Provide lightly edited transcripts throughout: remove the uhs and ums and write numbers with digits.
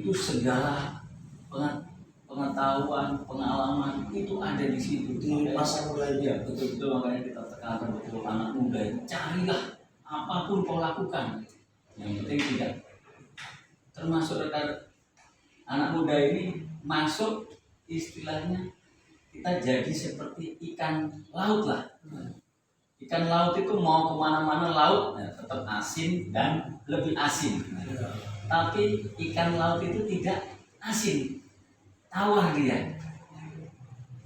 itu segala pengetahuan, pengalaman itu ada di situ di masa muda ini. Ya, betul-betul makanya kita tekankan betul anak muda itu carilah apapun kau lakukan, yang penting tidak termasuk rekan anak muda ini masuk istilahnya kita jadi seperti ikan laut lah. Ikan laut itu mau kemana-mana laut ya, tetap asin dan lebih asin. Tapi ikan laut itu tidak asin, tawar dia.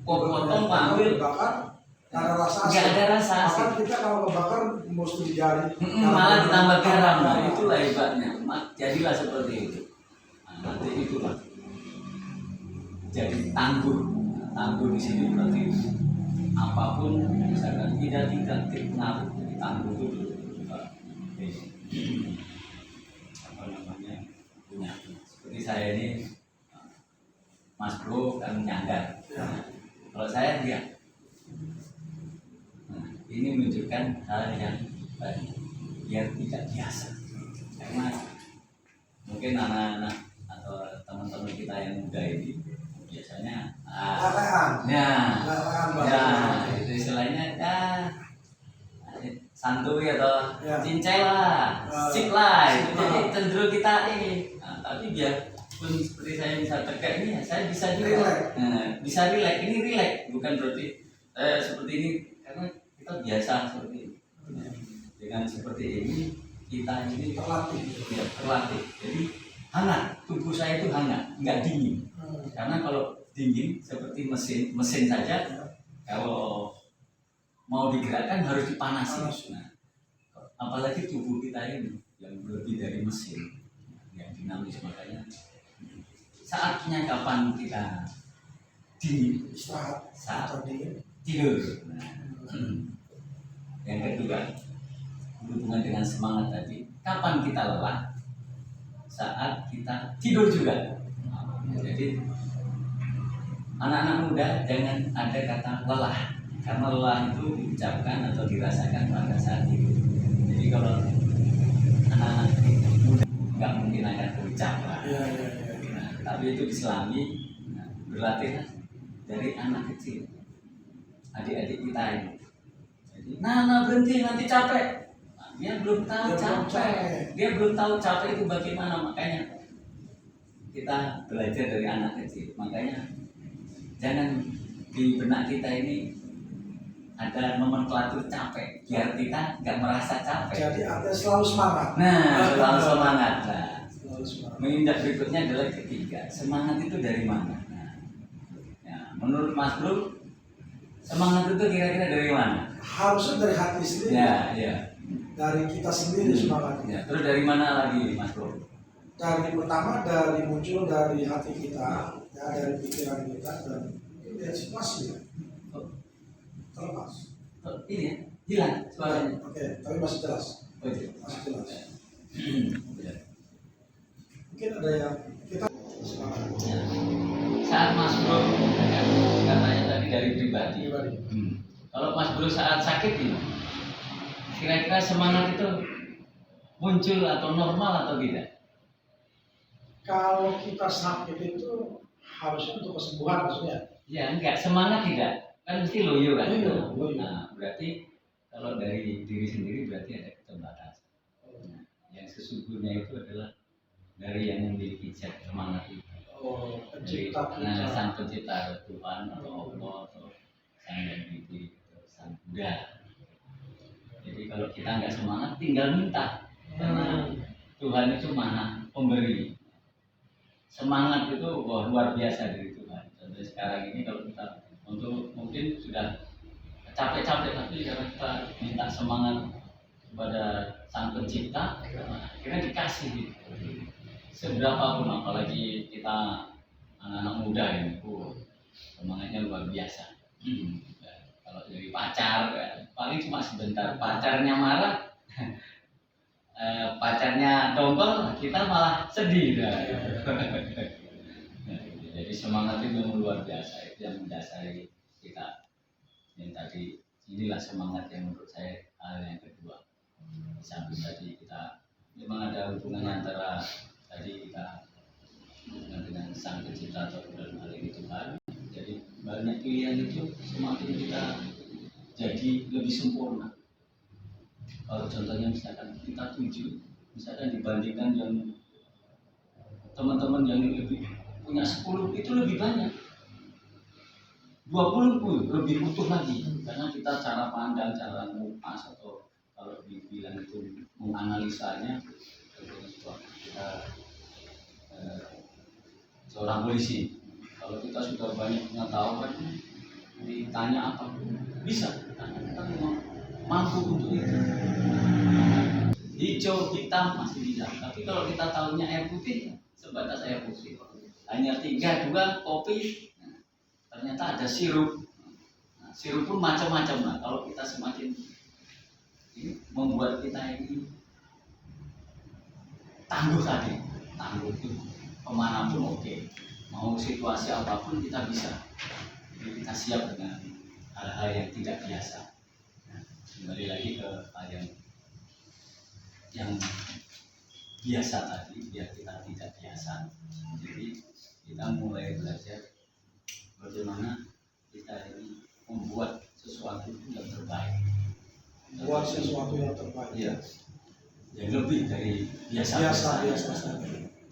Potong ambil bakar, ada rasa asin. Nggak ada rasa asin. Bahkan kita kalau ngebakar mesti digali. Malah ditambah garam. Nah, itulah hebatnya. Jadilah seperti itu. Nah, nanti itulah jadi tangguh di sini berarti apapun misalkan tidak ngaruh jadi tangguh itu apa namanya punya seperti saya ini Mas Bro kan nyanggar. Kalau saya enggak. Nah, ini menunjukkan hal yang biar tidak biasa. Karena mungkin anak-anak atau teman-teman kita yang muda ini biasanya itu istilahnya santuy atau cincai lah, sip lah, itu jadi cenderung kita ini. Nah, tapi biar pun seperti saya bisa tegak ini, ya, saya bisa juga bisa relax. Ini relax, bukan berarti seperti ini karena kita biasa seperti ini. Dengan seperti ini kita ini terlatih. Jadi hangat, tubuh saya itu hangat, nggak dingin. Karena kalau dingin seperti mesin saja, kalau mau digerakkan harus dipanasi. Nah, apalagi tubuh kita ini yang lebih dari mesin, yang dinamis, makanya saatnya kapan kita dingin, istirahat, saat tidur. Nah, yang kedua berhubungan dengan semangat tadi, kapan kita lelah? Saat kita tidur juga. Jadi anak-anak muda jangan ada kata lelah, karena lelah itu diucapkan atau dirasakan pada saat tidur. Jadi kalau anak-anak muda nggak mungkin akan berucap lah. Nah, tapi itu Islami, berlatih dari anak kecil, adik-adik kita ini. Jadi, Nana berhenti nanti capek. Dia belum tahu capek. Dia belum tahu capek itu bagaimana, makanya kita belajar dari anak kecil. Makanya jangan di benak kita ini ada nomenklatur capek, biar kita nggak merasa capek. Jadi ada selalu semangat. Selalu semangat. Menginjak berikutnya adalah ketiga, semangat itu dari mana? Menurut Mas Bro, semangat itu kira-kira dari mana? Harusnya dari hati sendiri. Dari kita sendiri semangatnya. Terus dari mana lagi, Mas Bro? Pertama muncul dari hati kita, dari pikiran kita, dan dari situasi. Terlepas. Ini hilang suaranya. Oke, tapi masih jelas. Masih jelas. Mungkin ada yang kita saat Mas Bro katanya tadi dari pribadi. Kalau Mas Bro saat sakit gimana? Kira-kira semangat itu muncul atau normal atau tidak? Kalau kita sakit itu harusnya untuk kesembuhan maksudnya? Ya enggak, semangat tidak. Kan mesti loyo kan? Loyo. Nah, berarti kalau dari diri sendiri berarti ada keterbatasan. Nah, yang sesungguhnya itu adalah dari yang memiliki zat semangat itu. Pencipta kita. Sang pencipta Tuhan atau Allah atau Sang Yang Tinggi, Sang Buddha. Jadi kalau kita nggak semangat, tinggal minta. Karena Tuhan itu maha pemberi. Semangat itu luar biasa dari Tuhan. Sampai sekarang ini kalau kita untuk mungkin sudah capek-capek, tapi kalau kita minta semangat kepada Sang Pencipta, akhirnya dikasih gitu. Seberapa pun, apalagi kita anak-anak muda ini, semangatnya luar biasa. Kalau dari pacar, paling cuma sebentar. Pacarnya marah, pacarnya dongkol, kita malah sedih. Jadi semangat itu luar biasa, itu yang mendasari kita. Yang tadi, inilah semangat yang menurut saya hal yang kedua. Di samping tadi kita memang ada hubungannya antara tadi kita fasilitator dalam hal ini Tuhan. Jadi banyak pilihan itu semakin kita jadi lebih sempurna. Kalau contohnya misalkan kita 7, misalkan dibandingkan yang teman-teman yang lebih punya 10 itu lebih banyak. 20 pun lebih utuh lagi karena kita cara pandang, cara mengupas atau kalau dibilang itu menganalisanya. Kita seorang polisi, kalau kita sudah banyak pengetahuan, ditanya apa bisa, karena kita memang mampu untuk itu. Hijau, hitam masih bisa, tapi kalau kita tahunya air putih, sebatas air putih. Hanya 3, 2 kopi, ternyata ada sirup. Nah, sirup pun macam-macam. Nah, kalau kita semakin ini membuat kita ini tangguh tadi, tangguh itu kemanapun oke. Mau situasi apapun kita bisa. Jadi kita siap dengan hal-hal yang tidak biasa. Nah, kembali lagi ke hal yang biasa tadi, biar kita tidak biasa. Jadi kita mulai belajar bagaimana kita ini membuat sesuatu yang terbaik. Buat sesuatu yang terbaik. Iya. Yang lebih dari biasa.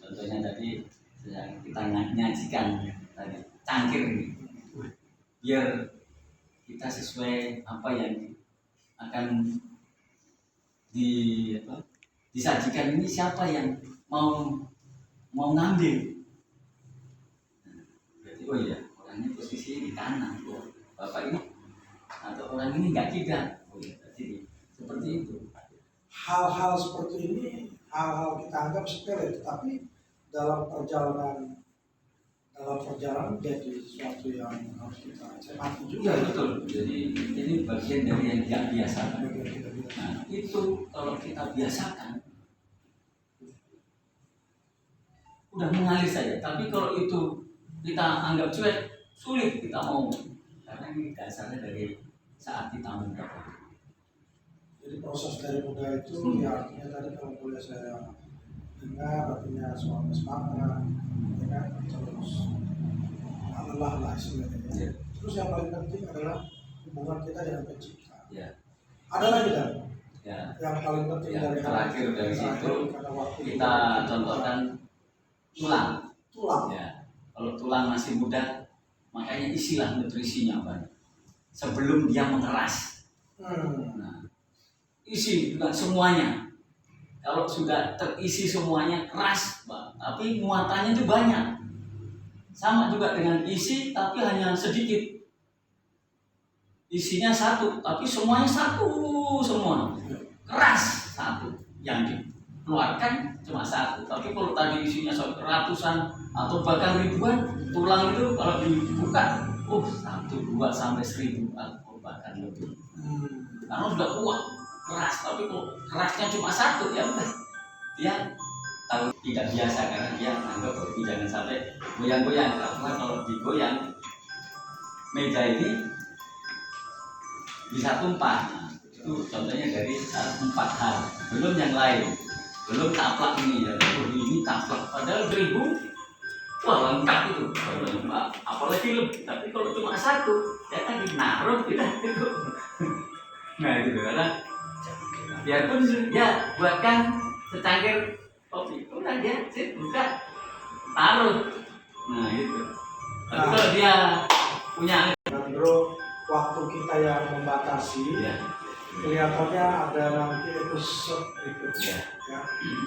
Contohnya tadi yang kita nyajikan tadi cangkir ini, biar kita sesuai apa yang akan disajikan ini, siapa yang mau ngambil. Berarti oh iya, orang ini posisi di kanan, oh, bapak ini atau orang ini nggak tidak, oh iya, berarti seperti itu. Hal-hal seperti ini, hal-hal kita anggap sepele, tetapi dalam perjalanan jadi sesuatu yang harus kita cermati juga. Ya betul. Jadi ini bagian dari yang tidak biasa. Nah, itu kalau kita biasakan udah mengalir saja. Tapi kalau itu kita anggap cuek, sulit kita mau, karena ini dasarnya dari saat kita muda. Jadi proses dari muda itu ya artinya tadi kalau boleh saya dengar, artinya soal semangat, ya kan, terus lelah lah istilahnya. Ya. Terus yang paling penting adalah hubungan kita dengan pencipta. Ya. Ada lagi kan? Ya. Yang paling penting Ya, dari terakhir dari situ kita contohkan tulang. Ya. Kalau tulang masih muda, makanya isilah nutrisinya banyak sebelum dia mengeras. Nah, isi juga semuanya. Kalau sudah terisi semuanya keras, tapi muatannya itu banyak. Sama juga dengan isi, tapi hanya sedikit. Isinya satu, tapi semuanya satu semua. Keras satu. Yang dikeluarkan cuma satu. Tapi kalau tadi isinya ratusan atau bahkan ribuan, tulang itu kalau dibuka, 1, 2 sampai 1000 atau bahkan lebih. Karena sudah kuat, keras. Tapi kalau kerasnya cuma satu, ya udah. Dia tahu tidak biasa karena dia anggap ini jangan sampai goyang-goyang, karena kalau digoyang meja ini bisa tumpah. Nah, itu contohnya dari 4 hal, belum yang lain, belum taplak ini ya, ini taplak padahal 1000, wah lengkap itu, apalagi lebih. Tapi kalau cuma satu, ya kan dinaruh kita itu. Nah itu karena biarpun ya buatkan secangkir kopi, udah dia buka taruh. Nah itu. Tapi kalau dia punya bro, waktu kita yang membatasi, ya, kelihatannya ada nanti episode berikutnya. Ya.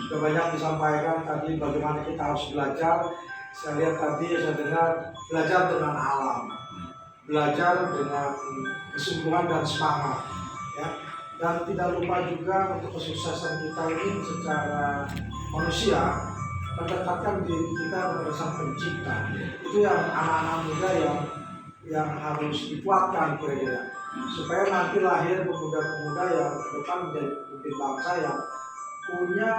Sudah banyak disampaikan tadi bagaimana kita harus belajar. Saya lihat tadi, saya dengar belajar dengan alam, belajar dengan kesungguhan dan semangat. Ya. Dan tidak lupa juga untuk kesuksesan kita ini secara manusia, mendekatkan diri kita kepada Sang Pencipta. Itu yang anak-anak muda yang harus dikuatkan kira-kira, supaya nanti lahir pemuda-pemuda yang ke depan menjadi pemimpin bangsa yang punya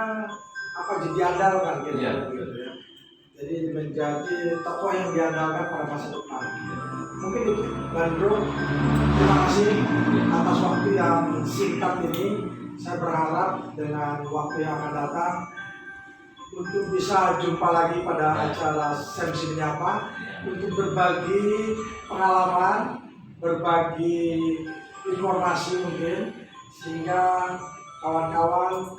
jadi diandalkan kira-kira gitu ya. Jadi menjadi tokoh yang diandalkan pada masa depan. Mungkin itu, dan bro, terima kasih atas waktu yang singkat ini. Saya berharap dengan waktu yang akan datang untuk bisa jumpa lagi pada acara Semsi Menyapa untuk berbagi pengalaman, berbagi informasi mungkin, sehingga kawan-kawan